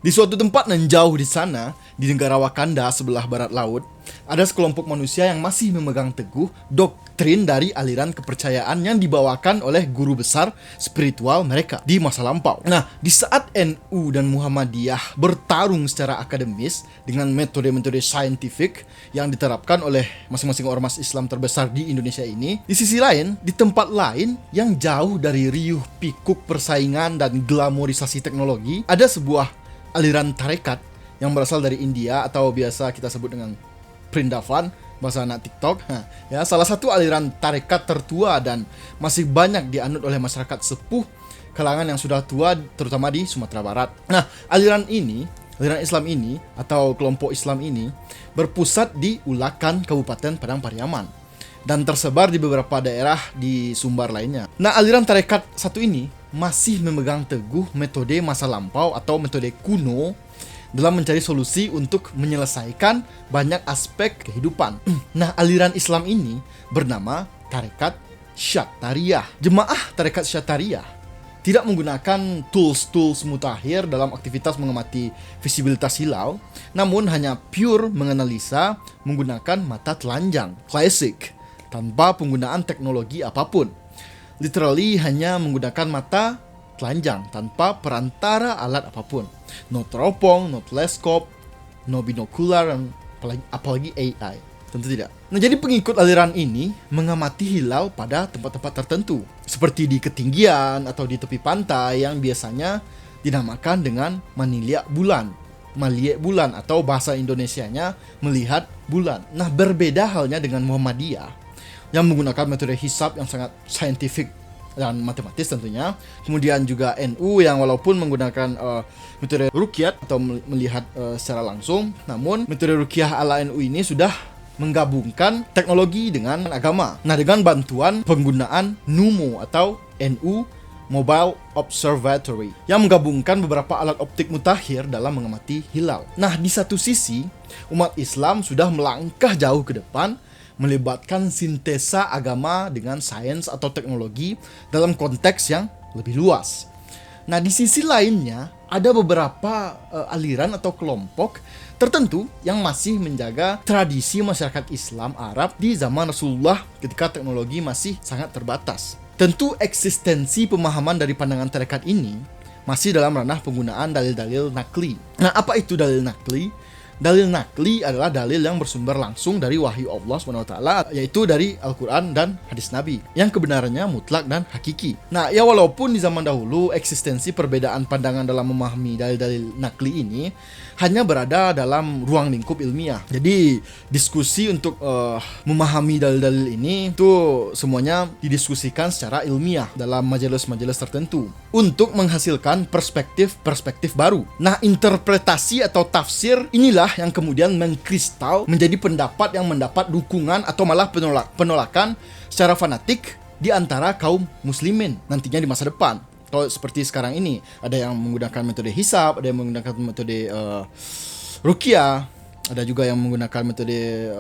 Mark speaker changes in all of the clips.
Speaker 1: Di suatu tempat nan jauh di sana, di negara Wakanda sebelah barat laut, ada sekelompok manusia yang masih memegang teguh doktrin dari aliran kepercayaan yang dibawakan oleh guru besar spiritual mereka di masa lampau. Nah, di saat NU dan Muhammadiyah bertarung secara akademis dengan metode-metode saintifik yang diterapkan oleh masing-masing ormas Islam terbesar di Indonesia ini, di sisi lain, di tempat lain yang jauh dari riuh pikuk persaingan dan glamorisasi teknologi, ada sebuah aliran tarekat yang berasal dari India atau biasa kita sebut dengan Prindavan bahasa anak TikTok. Ya, salah satu aliran tarekat tertua dan masih banyak dianut oleh masyarakat sepuh kalangan yang sudah tua terutama di Sumatera Barat. Nah, aliran Islam ini atau kelompok Islam ini berpusat di Ulakan, Kabupaten Padang Pariaman dan tersebar di beberapa daerah di Sumbar lainnya. Nah, aliran tarekat satu ini masih memegang teguh metode masa lampau atau metode kuno dalam mencari solusi untuk menyelesaikan banyak aspek kehidupan. Nah, aliran Islam ini bernama Tarekat Syattariyah. Jemaah Tarekat Syattariyah tidak menggunakan tools mutakhir dalam aktivitas mengamati visibilitas hilal, namun hanya pure menganalisa menggunakan mata telanjang klasik tanpa penggunaan teknologi apapun. Literally hanya menggunakan mata telanjang tanpa perantara alat apapun. No teropong, no teleskop, no binokular, dan apalagi AI. Tentu tidak. Nah, jadi pengikut aliran ini mengamati hilal pada tempat-tempat tertentu, seperti di ketinggian atau di tepi pantai yang biasanya dinamakan dengan maniliak bulan, maliek bulan, atau bahasa Indonesianya melihat bulan. Nah, berbeda halnya dengan Muhammadiyah yang menggunakan metode hisab yang sangat saintifik dan matematis tentunya. Kemudian juga NU yang walaupun menggunakan metode ruqyah atau melihat secara langsung, namun metode ruqyah ala NU ini sudah menggabungkan teknologi dengan agama. Nah, dengan bantuan penggunaan NUMO atau NU Mobile Observatory yang menggabungkan beberapa alat optik mutakhir dalam mengamati hilal. Nah, di satu sisi, umat Islam sudah melangkah jauh ke depan melibatkan sintesa agama dengan sains atau teknologi dalam konteks yang lebih luas. Nah, di sisi lainnya ada beberapa aliran atau kelompok tertentu yang masih menjaga tradisi masyarakat Islam Arab di zaman Rasulullah ketika teknologi masih sangat terbatas. Tentu eksistensi pemahaman dari pandangan tarekat ini masih dalam ranah penggunaan dalil-dalil nakli. Nah, apa itu dalil nakli? Dalil nakli adalah dalil yang bersumber langsung dari wahyu Allah SWT, yaitu dari Al-Quran dan hadis Nabi, yang kebenarannya mutlak dan hakiki. Nah, ya walaupun di zaman dahulu eksistensi perbedaan pandangan dalam memahami dalil-dalil nakli ini hanya berada dalam ruang lingkup ilmiah. Jadi, diskusi untuk memahami dalil-dalil ini itu semuanya didiskusikan secara ilmiah dalam majelis-majelis tertentu untuk menghasilkan perspektif baru. Nah, interpretasi atau tafsir inilah yang kemudian mengkristal menjadi pendapat yang mendapat dukungan atau malah penolakan secara fanatik di antara kaum muslimin nantinya di masa depan. Kalau seperti sekarang ini, ada yang menggunakan metode hisab, ada yang menggunakan metode ruqyah, ada juga yang menggunakan metode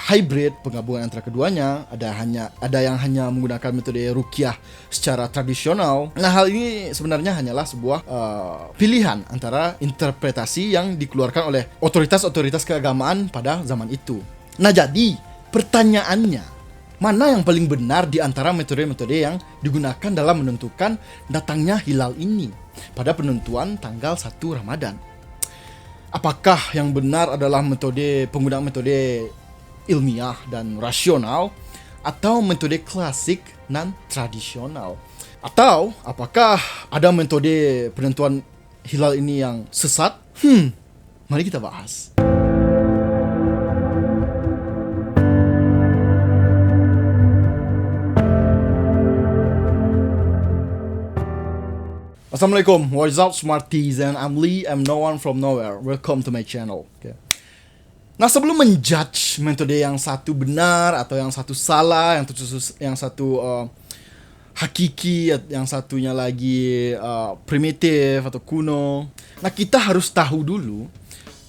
Speaker 1: hybrid, penggabungan antara keduanya. Ada yang hanya menggunakan metode ruqyah secara tradisional. Nah, hal ini sebenarnya hanyalah sebuah pilihan antara interpretasi yang dikeluarkan oleh otoritas-otoritas keagamaan pada zaman itu. Nah, jadi pertanyaannya, mana yang paling benar di antara metode-metode yang digunakan dalam menentukan datangnya hilal ini pada penentuan tanggal 1 Ramadan? Apakah yang benar adalah penggunaan metode ilmiah dan rasional atau metode klasik dan tradisional? Atau apakah ada metode penentuan hilal ini yang sesat? Mari kita bahas. Assalamualaikum, what's up Smarties, and I'm Lee, I'm no one from nowhere. Welcome to my channel. Okay. Nah, sebelum menjudge metode yang satu benar atau yang satu salah, yang satu hakiki, yang satunya lagi primitif atau kuno, nah kita harus tahu dulu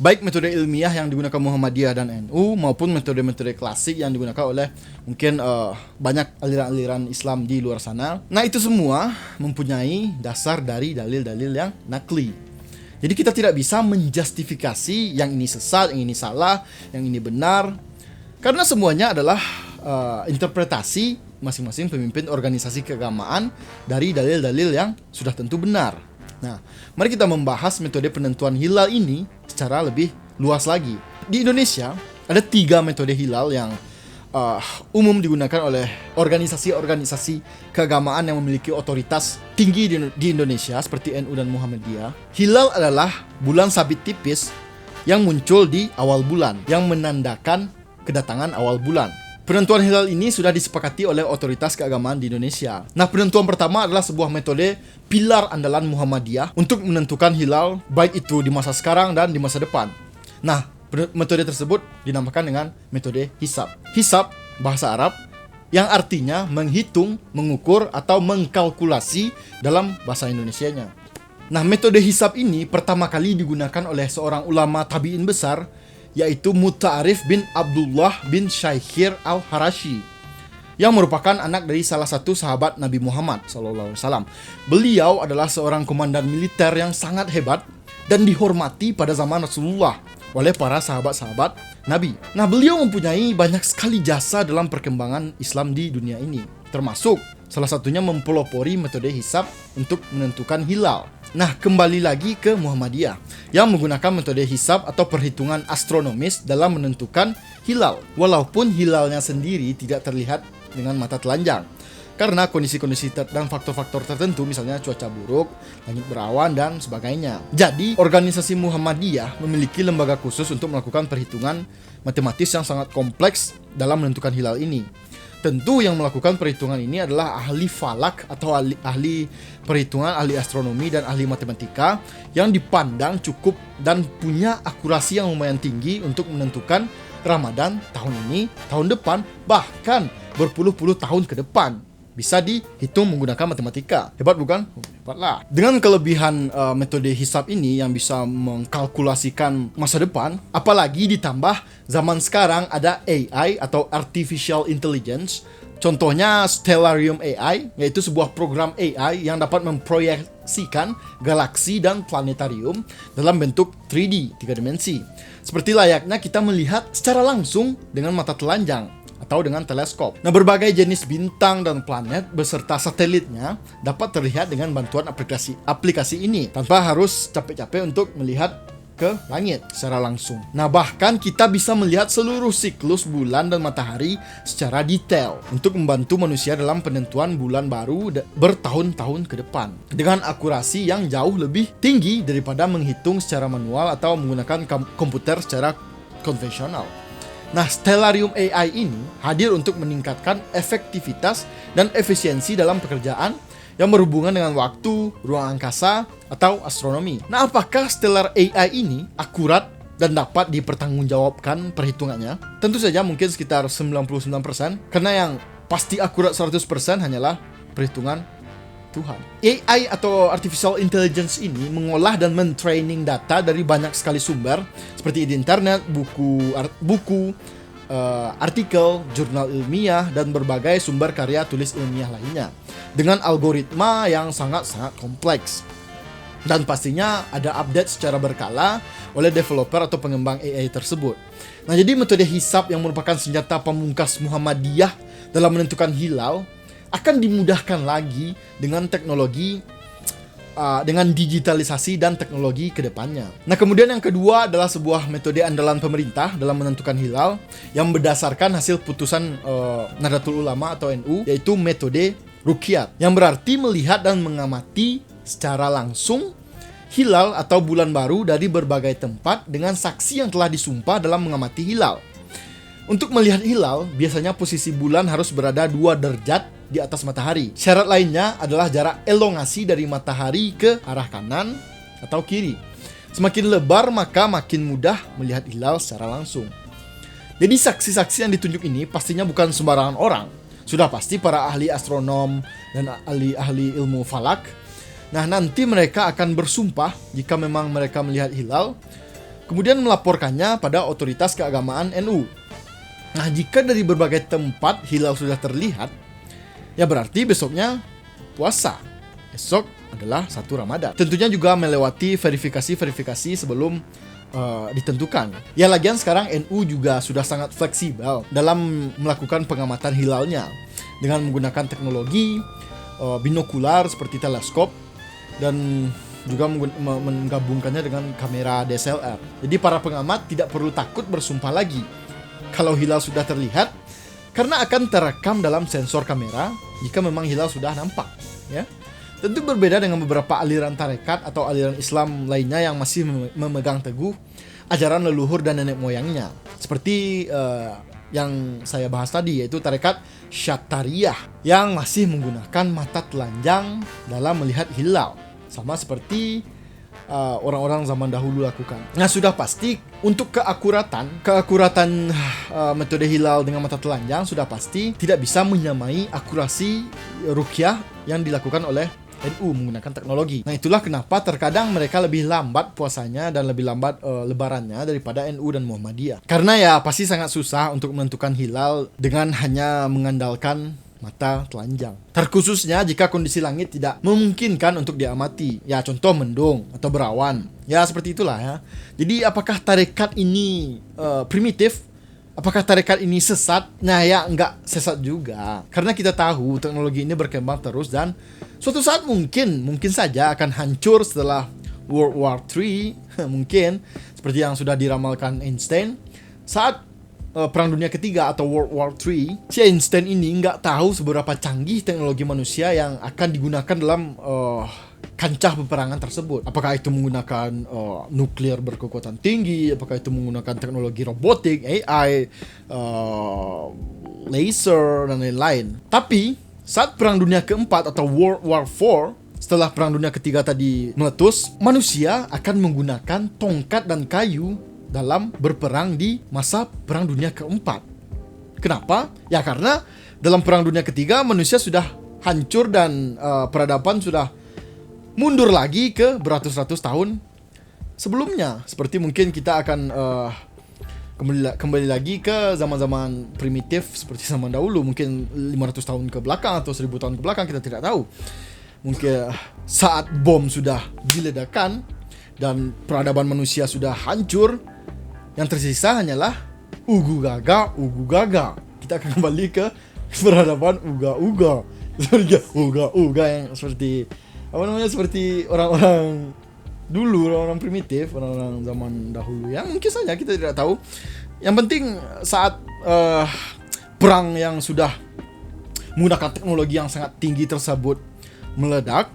Speaker 1: baik metode ilmiah yang digunakan Muhammadiyah dan NU maupun metode-metode klasik yang digunakan oleh mungkin banyak aliran-aliran Islam di luar sana. Nah, itu semua mempunyai dasar dari dalil-dalil yang nakli. Jadi kita tidak bisa menjustifikasi yang ini sesat, yang ini salah, yang ini benar. Karena semuanya adalah interpretasi masing-masing pemimpin organisasi keagamaan dari dalil-dalil yang sudah tentu benar. Nah, mari kita membahas metode penentuan hilal ini secara lebih luas lagi. Di Indonesia ada 3 metode hilal yang umum digunakan oleh organisasi-organisasi keagamaan yang memiliki otoritas tinggi di Indonesia seperti NU dan Muhammadiyah. Hilal adalah bulan sabit tipis yang muncul di awal bulan, yang menandakan kedatangan awal bulan. Penentuan hilal ini sudah disepakati oleh otoritas keagamaan di Indonesia. Nah, penentuan pertama adalah sebuah metode pilar andalan Muhammadiyah untuk menentukan hilal, baik itu di masa sekarang dan di masa depan. Nah, metode tersebut dinamakan dengan metode hisab. Hisab, bahasa Arab, yang artinya menghitung, mengukur, atau mengkalkulasi dalam bahasa Indonesianya. Nah, metode hisab ini pertama kali digunakan oleh seorang ulama tabi'in besar, yaitu Muta'arif bin Abdullah bin Syaikhir al-Harashi, yang merupakan anak dari salah satu sahabat Nabi Muhammad SAW. Beliau adalah seorang komandan militer yang sangat hebat dan dihormati pada zaman Rasulullah oleh para sahabat-sahabat Nabi. Nah, beliau mempunyai banyak sekali jasa dalam perkembangan Islam di dunia ini, termasuk salah satunya mempelopori metode hisab untuk menentukan hilal. Nah, kembali lagi ke Muhammadiyah yang menggunakan metode hisab atau perhitungan astronomis dalam menentukan hilal, walaupun hilalnya sendiri tidak terlihat dengan mata telanjang karena kondisi-kondisi dan faktor-faktor tertentu, misalnya cuaca buruk, langit berawan, dan sebagainya. Jadi, organisasi Muhammadiyah memiliki lembaga khusus untuk melakukan perhitungan matematis yang sangat kompleks dalam menentukan hilal ini. Tentu yang melakukan perhitungan ini adalah ahli falak atau ahli perhitungan, ahli astronomi, dan ahli matematika yang dipandang cukup dan punya akurasi yang lumayan tinggi untuk menentukan Ramadan tahun ini, tahun depan, bahkan berpuluh-puluh tahun ke depan. Bisa dihitung menggunakan matematika. Hebat bukan? Hebatlah. Dengan kelebihan metode hisab ini yang bisa mengkalkulasikan masa depan, apalagi ditambah zaman sekarang ada AI atau Artificial Intelligence. Contohnya Stellarium AI, yaitu sebuah program AI yang dapat memproyeksikan galaksi dan planetarium dalam bentuk 3D, 3 dimensi. Seperti layaknya kita melihat secara langsung dengan mata telanjang atau dengan teleskop. Nah, berbagai jenis bintang dan planet beserta satelitnya dapat terlihat dengan bantuan aplikasi ini tanpa harus capek-capek untuk melihat ke langit secara langsung. Nah, bahkan kita bisa melihat seluruh siklus bulan dan matahari secara detail untuk membantu manusia dalam penentuan bulan baru bertahun-tahun ke depan dengan akurasi yang jauh lebih tinggi daripada menghitung secara manual atau menggunakan komputer secara konvensional. Nah, Stellarium AI ini hadir untuk meningkatkan efektivitas dan efisiensi dalam pekerjaan yang berhubungan dengan waktu, ruang angkasa, atau astronomi. Nah, apakah Stellar AI ini akurat dan dapat dipertanggungjawabkan perhitungannya? Tentu saja mungkin sekitar 99%, karena yang pasti akurat 100% hanyalah perhitungan Tuhan. AI atau Artificial Intelligence ini mengolah dan mentraining data dari banyak sekali sumber seperti di internet, buku, artikel, jurnal ilmiah, dan berbagai sumber karya tulis ilmiah lainnya dengan algoritma yang sangat-sangat kompleks. Dan pastinya ada update secara berkala oleh developer atau pengembang AI tersebut. Nah, jadi metode hisab yang merupakan senjata pamungkas Muhammadiyah dalam menentukan hilal akan dimudahkan lagi dengan teknologi, dengan digitalisasi dan teknologi ke depannya. Nah, kemudian yang kedua adalah sebuah metode andalan pemerintah dalam menentukan hilal yang berdasarkan hasil putusan Nahdlatul Ulama atau NU, yaitu metode ruqyat, yang berarti melihat dan mengamati secara langsung hilal atau bulan baru dari berbagai tempat dengan saksi yang telah disumpah dalam mengamati hilal. Untuk melihat hilal, biasanya posisi bulan harus berada 2 derajat di atas matahari. Syarat lainnya adalah jarak elongasi dari matahari ke arah kanan atau kiri. Semakin lebar, maka makin mudah melihat hilal secara langsung. Jadi saksi-saksi yang ditunjuk ini pastinya bukan sembarangan orang. Sudah pasti para ahli astronom dan ahli ilmu falak. Nah, nanti mereka akan bersumpah jika memang mereka melihat hilal, kemudian melaporkannya pada otoritas keagamaan NU. Nah, jika dari berbagai tempat hilal sudah terlihat, ya berarti besoknya puasa. Esok adalah 1 Ramadan. Tentunya juga melewati verifikasi sebelum ditentukan. Ya lagian sekarang NU juga sudah sangat fleksibel dalam melakukan pengamatan hilalnya dengan menggunakan teknologi binokular seperti teleskop dan juga menggabungkannya dengan kamera DSLR. Jadi para pengamat tidak perlu takut bersumpah lagi kalau hilal sudah terlihat, karena akan terekam dalam sensor kamera jika memang hilal sudah nampak, ya. Tentu berbeda dengan beberapa aliran tarekat atau aliran Islam lainnya yang masih memegang teguh ajaran leluhur dan nenek moyangnya. Seperti yang saya bahas tadi, yaitu tarekat Syatariyah yang masih menggunakan mata telanjang dalam melihat hilal, sama seperti orang-orang zaman dahulu lakukan. Nah, sudah pasti untuk keakuratan metode hilal dengan mata telanjang sudah pasti tidak bisa menyamai akurasi ruqyah yang dilakukan oleh NU menggunakan teknologi. Nah, itulah kenapa terkadang mereka lebih lambat puasanya dan lebih lambat lebarannya daripada NU dan Muhammadiyah. Karena ya pasti sangat susah untuk menentukan hilal dengan hanya mengandalkan mata telanjang. Terkhususnya jika kondisi langit tidak memungkinkan untuk diamati. Ya, contoh mendung atau berawan. Ya, seperti itulah ya. Jadi apakah tarekat ini primitif? Apakah tarekat ini sesat? Nah ya, enggak sesat juga. Karena kita tahu teknologi ini berkembang terus dan suatu saat mungkin saja akan hancur setelah World War III. Mungkin seperti yang sudah diramalkan Einstein. Saat Perang Dunia Ketiga atau World War III, si Einstein ini nggak tahu seberapa canggih teknologi manusia yang akan digunakan dalam kancah peperangan tersebut. Apakah itu menggunakan nuklir berkekuatan tinggi, apakah itu menggunakan teknologi robotik, AI, laser, dan lain-lain. Tapi saat Perang Dunia Keempat atau World War IV, setelah Perang Dunia Ketiga tadi meletus, manusia akan menggunakan tongkat dan kayu dalam berperang di masa Perang Dunia Keempat. Kenapa? Ya karena dalam Perang Dunia Ketiga manusia sudah hancur dan peradaban sudah mundur lagi ke beratus-ratus tahun sebelumnya. Seperti mungkin kita akan kembali lagi ke zaman-zaman primitif seperti zaman dahulu, mungkin 500 tahun ke belakang atau 1000 tahun ke belakang, kita tidak tahu. Mungkin saat bom sudah diledakkan dan peradaban manusia sudah hancur, yang tersisa hanyalah ugu gaga. Kita akan kembali ke peradaban uga yang seperti seperti orang-orang dulu, orang-orang primitif, orang-orang zaman dahulu yang mungkin saja kita tidak tahu. Yang penting saat perang yang sudah menggunakan teknologi yang sangat tinggi tersebut meledak,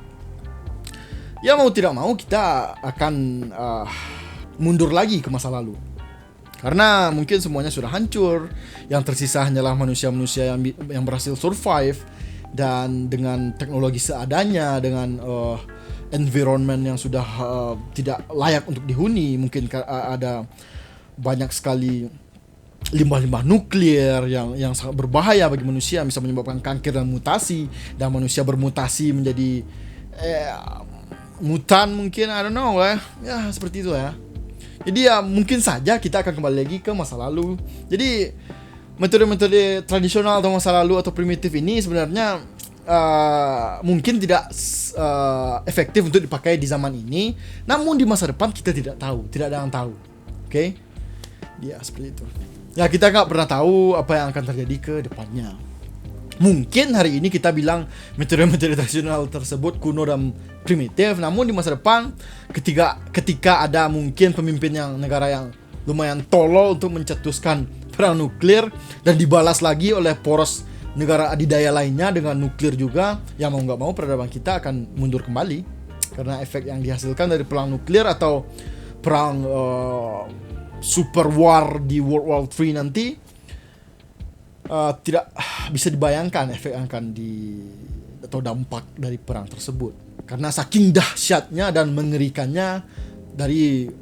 Speaker 1: ya mau tidak mau kita akan mundur lagi ke masa lalu. Karena mungkin semuanya sudah hancur, yang tersisa hanyalah manusia-manusia yang berhasil survive dan dengan teknologi seadanya, dengan environment yang sudah tidak layak untuk dihuni. Mungkin ada banyak sekali limbah-limbah nuklir yang sangat berbahaya bagi manusia, bisa menyebabkan kanker dan mutasi, dan manusia bermutasi menjadi mutan mungkin, I don't know lah. Ya seperti itu ya. Jadi ya mungkin saja kita akan kembali lagi ke masa lalu. Jadi metode-metode tradisional atau masa lalu atau primitif ini sebenarnya mungkin tidak efektif untuk dipakai di zaman ini. Namun di masa depan kita tidak tahu, tidak ada yang tahu. Oke? Ya seperti itu. Ya kita nggak pernah tahu apa yang akan terjadi ke depannya. Mungkin hari ini kita bilang metode-metode tradisional tersebut kuno dan primitif, namun di masa depan ketika ada mungkin pemimpin negara yang lumayan tolol untuk mencetuskan perang nuklir dan dibalas lagi oleh poros negara adidaya lainnya dengan nuklir juga, ya mau nggak mau peradaban kita akan mundur kembali karena efek yang dihasilkan dari perang nuklir atau perang super war di World War III nanti. Tidak bisa dibayangkan efek yang akan atau dampak dari perang tersebut, karena saking dahsyatnya dan mengerikannya dari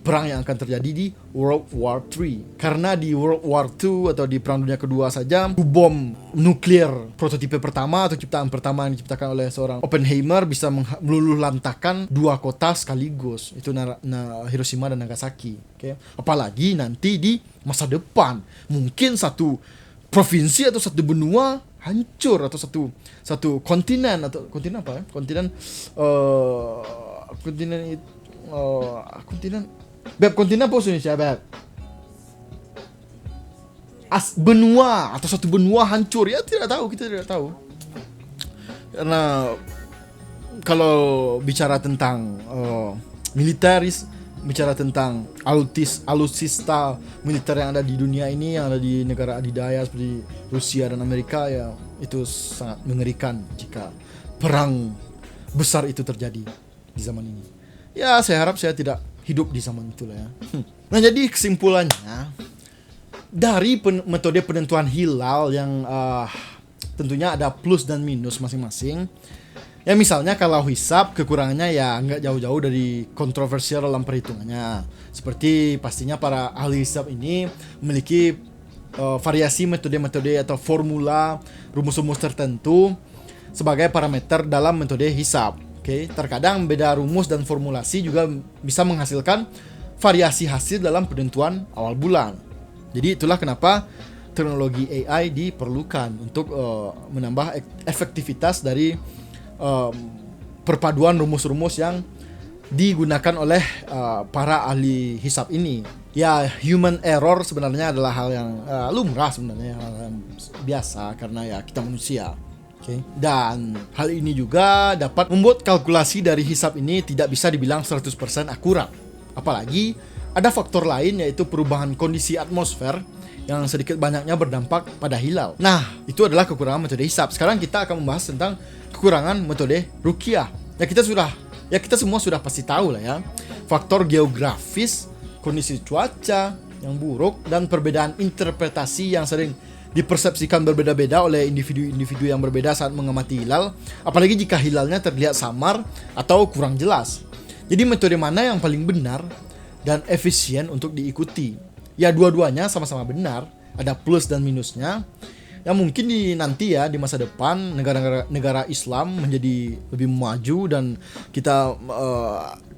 Speaker 1: perang yang akan terjadi di World War III. Karena di World War II atau di Perang Dunia Kedua saja, bom nuklir prototipe pertama atau ciptaan pertama yang diciptakan oleh seorang Oppenheimer bisa meluluhlantahkan 2 kota sekaligus, itu Hiroshima dan Nagasaki. Okay? Apalagi nanti di masa depan, mungkin satu provinsi atau satu benua hancur, atau satu kontinen, atau kontinen apa ya? Kontinen Beb, kontinen apa Indonesia, Beb? Benua, atau satu benua hancur, ya kita tidak tahu. Karena kalau bicara tentang militeris, bicara tentang alutsista militer yang ada di dunia ini, yang ada di negara adidaya seperti Rusia dan Amerika, ya itu sangat mengerikan jika perang besar itu terjadi di zaman ini. Ya, saya harap saya tidak hidup di zaman itulah ya. Nah, jadi kesimpulannya dari metode penentuan hilal yang tentunya ada plus dan minus masing-masing. Ya misalnya kalau hisab, kekurangannya ya nggak jauh-jauh dari kontroversial dalam perhitungannya. Seperti pastinya para ahli hisab ini memiliki variasi metode-metode atau formula rumus-rumus tertentu sebagai parameter dalam metode hisab. Oke, terkadang beda rumus dan formulasi juga bisa menghasilkan variasi hasil dalam penentuan awal bulan. Jadi itulah kenapa teknologi AI diperlukan untuk menambah efektivitas dari perpaduan rumus-rumus yang digunakan oleh para ahli hisab ini. Ya, human error sebenarnya adalah hal yang lumrah sebenarnya, hal yang biasa karena ya kita manusia. Okay. Dan hal ini juga dapat membuat kalkulasi dari hisab ini tidak bisa dibilang 100% akurat. Apalagi ada faktor lain, yaitu perubahan kondisi atmosfer yang sedikit banyaknya berdampak pada hilal. Nah, itu adalah kekurangan metode hisab. Sekarang kita akan membahas tentang kekurangan metode ruqyah. Ya kita semua sudah pasti tahu lah ya. Faktor geografis, kondisi cuaca yang buruk, dan perbedaan interpretasi yang sering dipersepsikan berbeda-beda oleh individu-individu yang berbeda saat mengamati hilal, apalagi jika hilalnya terlihat samar atau kurang jelas. Jadi metode mana yang paling benar dan efisien untuk diikuti? Ya, dua-duanya sama-sama benar, ada plus dan minusnya. Ya mungkin nanti ya di masa depan negara Islam menjadi lebih maju dan kita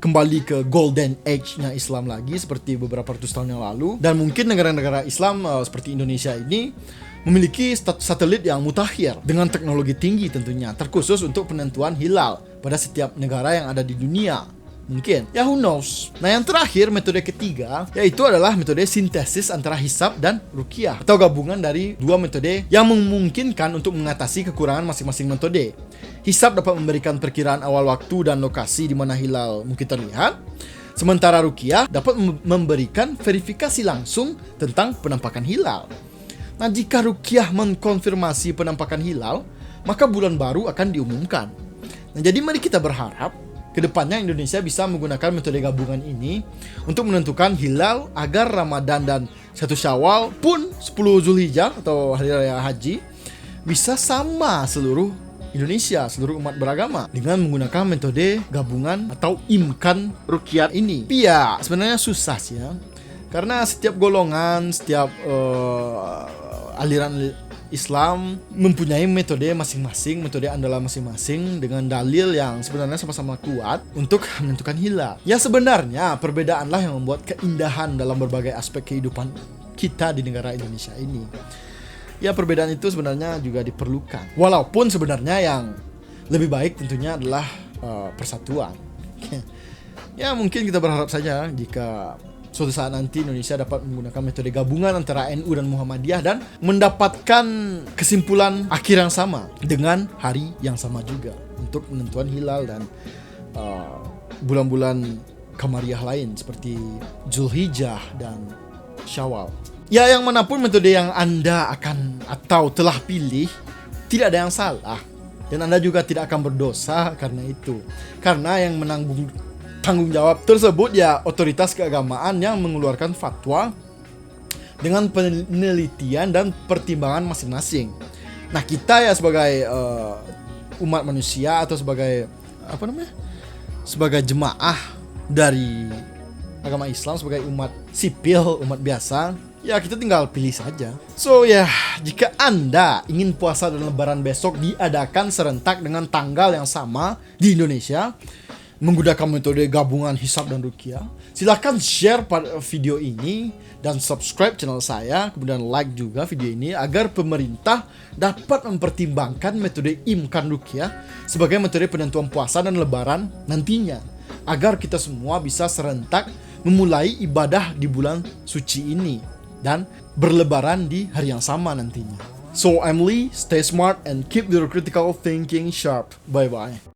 Speaker 1: kembali ke golden age-nya Islam lagi seperti beberapa ratus tahun yang lalu. Dan mungkin negara-negara Islam seperti Indonesia ini memiliki satelit yang mutakhir dengan teknologi tinggi tentunya, terkhusus untuk penentuan hilal pada setiap negara yang ada di dunia. Mungkin, ya who knows. Nah, yang terakhir, metode ketiga, yaitu adalah metode sintesis antara hisab dan ruqyah, atau gabungan dari dua metode yang memungkinkan untuk mengatasi kekurangan masing-masing metode. Hisab dapat memberikan perkiraan awal waktu dan lokasi di mana hilal mungkin terlihat, sementara ruqyah dapat memberikan verifikasi langsung tentang penampakan hilal. Nah, jika ruqyah mengkonfirmasi penampakan hilal, maka bulan baru akan diumumkan. Nah, jadi mari kita berharap kedepannya Indonesia bisa menggunakan metode gabungan ini untuk menentukan hilal agar Ramadan dan 1 Syawal pun 10 Zulhijjah atau Hari Raya Haji bisa sama seluruh Indonesia, seluruh umat beragama dengan menggunakan metode gabungan atau imkan ruqyah ini. Ya, sebenarnya susah sih ya. Karena setiap golongan, setiap aliran Islam mempunyai metode masing-masing, metode andalan masing-masing dengan dalil yang sebenarnya sama-sama kuat untuk menentukan hilal. Ya sebenarnya perbedaanlah yang membuat keindahan dalam berbagai aspek kehidupan kita di negara Indonesia ini. Ya perbedaan itu sebenarnya juga diperlukan. Walaupun sebenarnya yang lebih baik tentunya adalah persatuan. Ya mungkin kita berharap saja jika suatu saat nanti Indonesia dapat menggunakan metode gabungan antara NU dan Muhammadiyah dan mendapatkan kesimpulan akhir yang sama dengan hari yang sama juga untuk penentuan hilal dan bulan-bulan Qamariyah lain seperti Zulhijjah dan Syawal. Ya, yang manapun metode yang Anda akan atau telah pilih, tidak ada yang salah dan Anda juga tidak akan berdosa karena itu. Karena yang tanggung jawab tersebut ya otoritas keagamaan yang mengeluarkan fatwa dengan penelitian dan pertimbangan masing-masing. Nah, kita ya sebagai umat manusia atau sebagai sebagai jemaah dari agama Islam, sebagai umat sipil, umat biasa, ya kita tinggal pilih saja. So ya, jika Anda ingin puasa dan lebaran besok diadakan serentak dengan tanggal yang sama di Indonesia, menggunakan metode gabungan hisab dan ruqyah. Silahkan share pada video ini dan subscribe channel saya, kemudian like juga video ini agar pemerintah dapat mempertimbangkan metode imkan ruqyah sebagai metode penentuan puasa dan lebaran nantinya, agar kita semua bisa serentak memulai ibadah di bulan suci ini dan berlebaran di hari yang sama nantinya. So I'm Lee, stay smart and keep your critical thinking sharp. Bye bye.